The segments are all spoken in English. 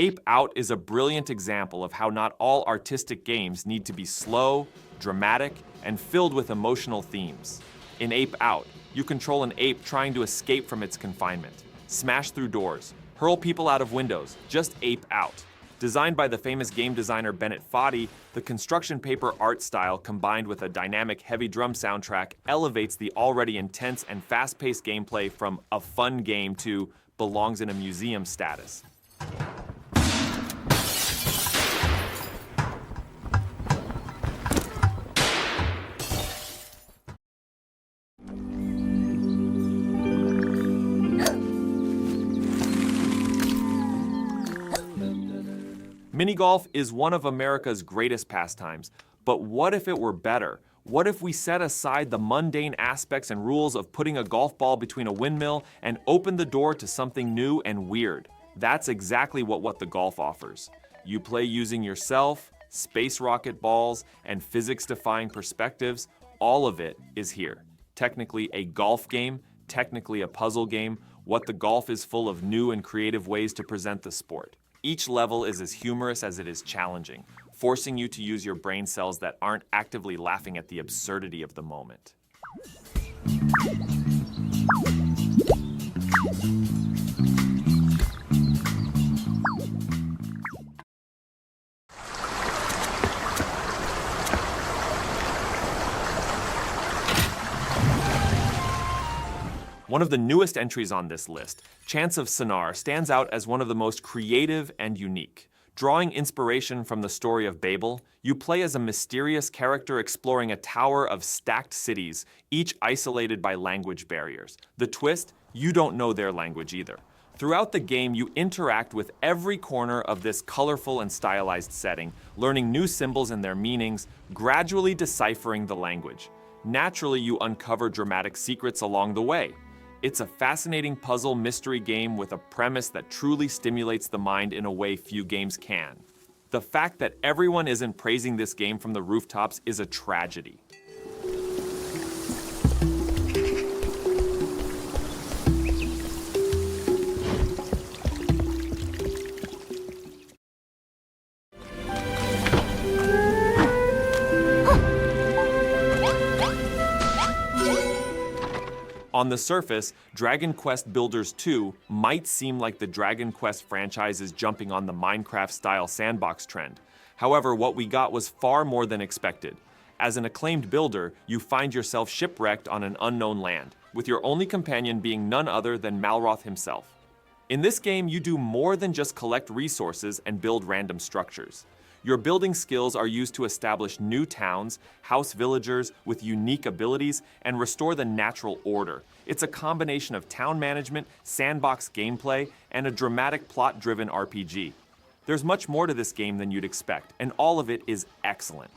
Ape Out is a brilliant example of how not all artistic games need to be slow, dramatic, and filled with emotional themes. In Ape Out, you control an ape trying to escape from its confinement, smash through doors, hurl people out of windows, just ape out. Designed by the famous game designer Bennett Foddy, the construction paper art style combined with a dynamic heavy drum soundtrack elevates the already intense and fast-paced gameplay from a fun game to belongs in a museum status. Minigolf is one of America's greatest pastimes, but what if it were better? What if we set aside the mundane aspects and rules of putting a golf ball between a windmill and opened the door to something new and weird? That's exactly what the golf offers. You play using yourself, space rocket balls, and physics-defying perspectives. All of it is here. Technically a golf game, technically a puzzle game. What the Golf is full of new and creative ways to present the sport. Each level is as humorous as it is challenging, forcing you to use your brain cells that aren't actively laughing at the absurdity of the moment. One of the newest entries on this list, Chants of Sennaar, stands out as one of the most creative and unique. Drawing inspiration from the story of Babel, you play as a mysterious character exploring a tower of stacked cities, each isolated by language barriers. The twist, you don't know their language either. Throughout the game, you interact with every corner of this colorful and stylized setting, learning new symbols and their meanings, gradually deciphering the language. Naturally, you uncover dramatic secrets along the way. It's a fascinating puzzle mystery game with a premise that truly stimulates the mind in a way few games can. The fact that everyone isn't praising this game from the rooftops is a tragedy. On the surface, Dragon Quest Builders 2 might seem like the Dragon Quest franchise is jumping on the Minecraft-style sandbox trend. However, what we got was far more than expected. As an acclaimed builder, you find yourself shipwrecked on an unknown land, with your only companion being none other than Malroth himself. In this game, you do more than just collect resources and build random structures. Your building skills are used to establish new towns, house villagers with unique abilities, and restore the natural order. It's a combination of town management, sandbox gameplay, and a dramatic plot-driven RPG. There's much more to this game than you'd expect, and all of it is excellent.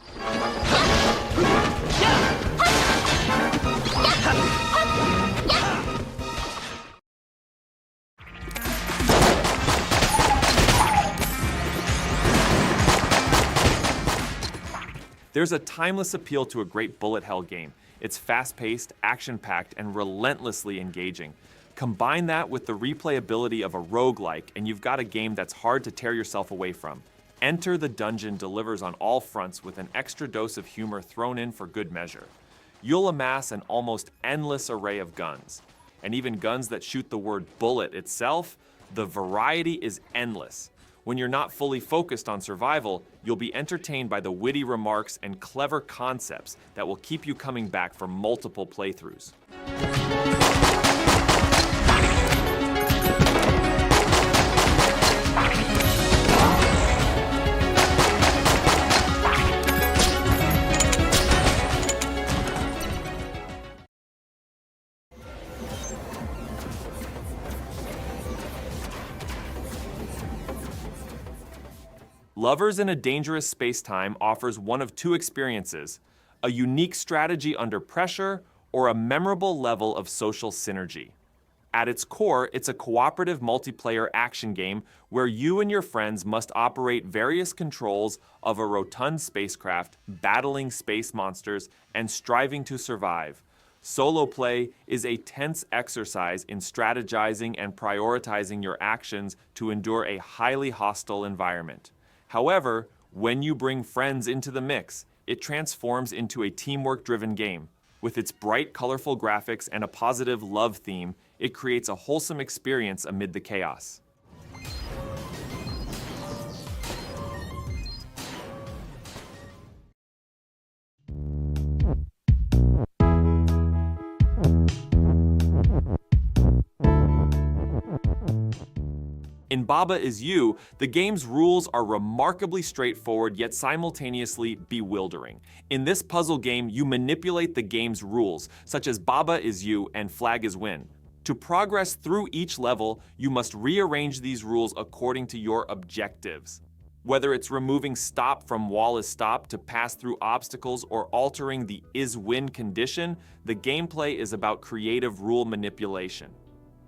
There's a timeless appeal to a great bullet hell game. It's fast-paced, action-packed, and relentlessly engaging. Combine that with the replayability of a roguelike, and you've got a game that's hard to tear yourself away from. Enter the Dungeon delivers on all fronts with an extra dose of humor thrown in for good measure. You'll amass an almost endless array of guns. And even guns that shoot the word bullet itself, the variety is endless. When you're not fully focused on survival, you'll be entertained by the witty remarks and clever concepts that will keep you coming back for multiple playthroughs. Lovers in a Dangerous Spacetime offers one of two experiences: a unique strategy under pressure or a memorable level of social synergy. At its core, it's a cooperative multiplayer action game where you and your friends must operate various controls of a rotund spacecraft, battling space monsters, and striving to survive. Solo play is a tense exercise in strategizing and prioritizing your actions to endure a highly hostile environment. However, when you bring friends into the mix, it transforms into a teamwork-driven game. With its bright, colorful graphics and a positive love theme, it creates a wholesome experience amid the chaos. In Baba Is You, the game's rules are remarkably straightforward yet simultaneously bewildering. In this puzzle game, you manipulate the game's rules, such as Baba Is You and Flag Is Win. To progress through each level, you must rearrange these rules according to your objectives. Whether it's removing stop from wall is stop to pass through obstacles or altering the is win condition, the gameplay is about creative rule manipulation.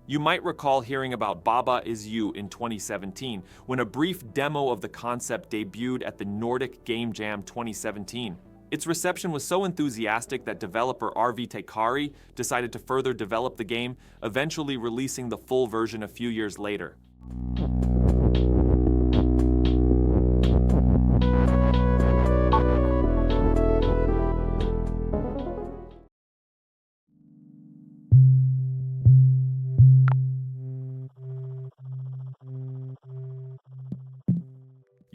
You might recall hearing about Baba Is You in 2017, when a brief demo of the concept debuted at the Nordic Game Jam 2017. Its reception was so enthusiastic that developer RV Teikari decided to further develop the game, eventually releasing the full version a few years later.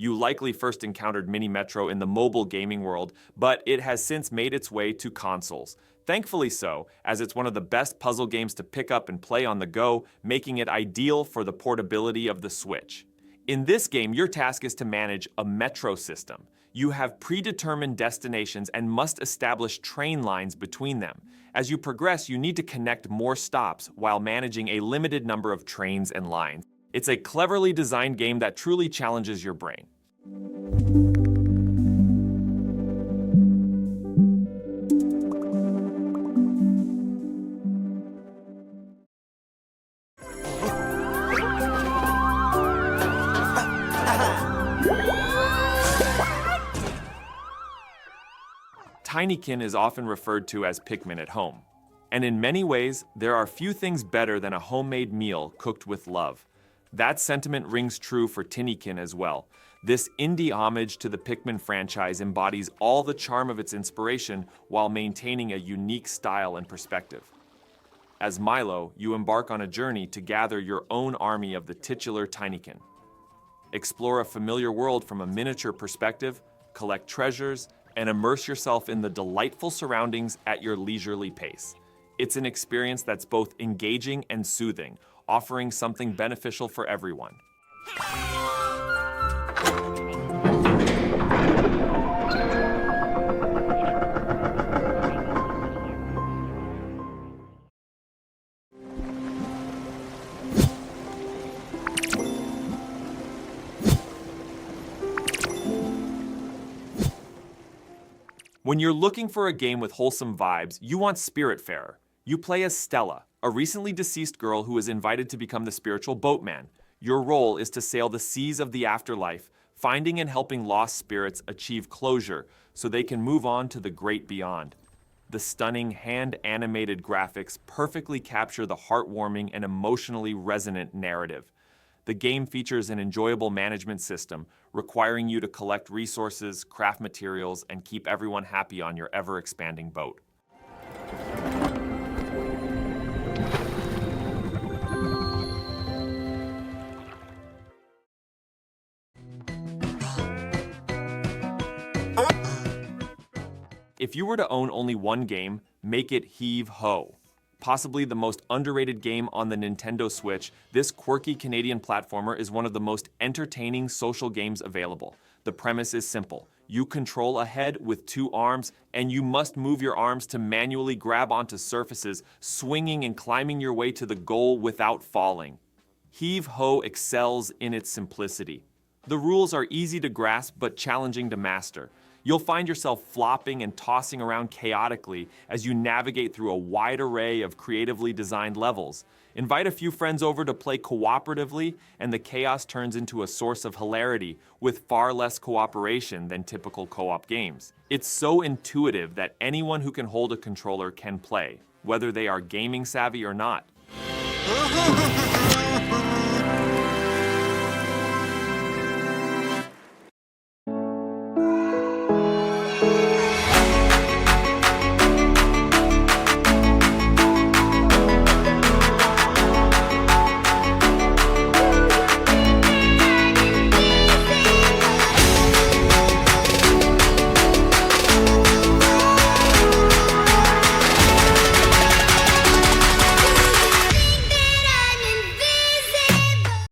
You likely first encountered Mini Metro in the mobile gaming world, but it has since made its way to consoles. Thankfully so, as it's one of the best puzzle games to pick up and play on the go, making it ideal for the portability of the Switch. In this game, your task is to manage a metro system. You have predetermined destinations and must establish train lines between them. As you progress, you need to connect more stops while managing a limited number of trains and lines. It's a cleverly designed game that truly challenges your brain. Tinykin is often referred to as Pikmin at home. And in many ways, there are few things better than a homemade meal cooked with love. That sentiment rings true for Tinykin as well. This indie homage to the Pikmin franchise embodies all the charm of its inspiration while maintaining a unique style and perspective. As Milo, you embark on a journey to gather your own army of the titular Tinykin. Explore a familiar world from a miniature perspective, collect treasures, and immerse yourself in the delightful surroundings at your leisurely pace. It's an experience that's both engaging and soothing, offering something beneficial for everyone. When you're looking for a game with wholesome vibes, you want Spiritfarer. You play as Stella, a recently deceased girl who is invited to become the spiritual boatman. Your role is to sail the seas of the afterlife, finding and helping lost spirits achieve closure so they can move on to the great beyond. The stunning hand-animated graphics perfectly capture the heartwarming and emotionally resonant narrative. The game features an enjoyable management system, requiring you to collect resources, craft materials, and keep everyone happy on your ever-expanding boat. If you were to own only one game, make it Heave Ho. Possibly the most underrated game on the Nintendo Switch, this quirky Canadian platformer is one of the most entertaining social games available. The premise is simple. You control a head with two arms, and you must move your arms to manually grab onto surfaces, swinging and climbing your way to the goal without falling. Heave Ho excels in its simplicity. The rules are easy to grasp but challenging to master. You'll find yourself flopping and tossing around chaotically as you navigate through a wide array of creatively designed levels. Invite a few friends over to play cooperatively, and the chaos turns into a source of hilarity with far less cooperation than typical co-op games. It's so intuitive that anyone who can hold a controller can play. whether they are gaming savvy or not.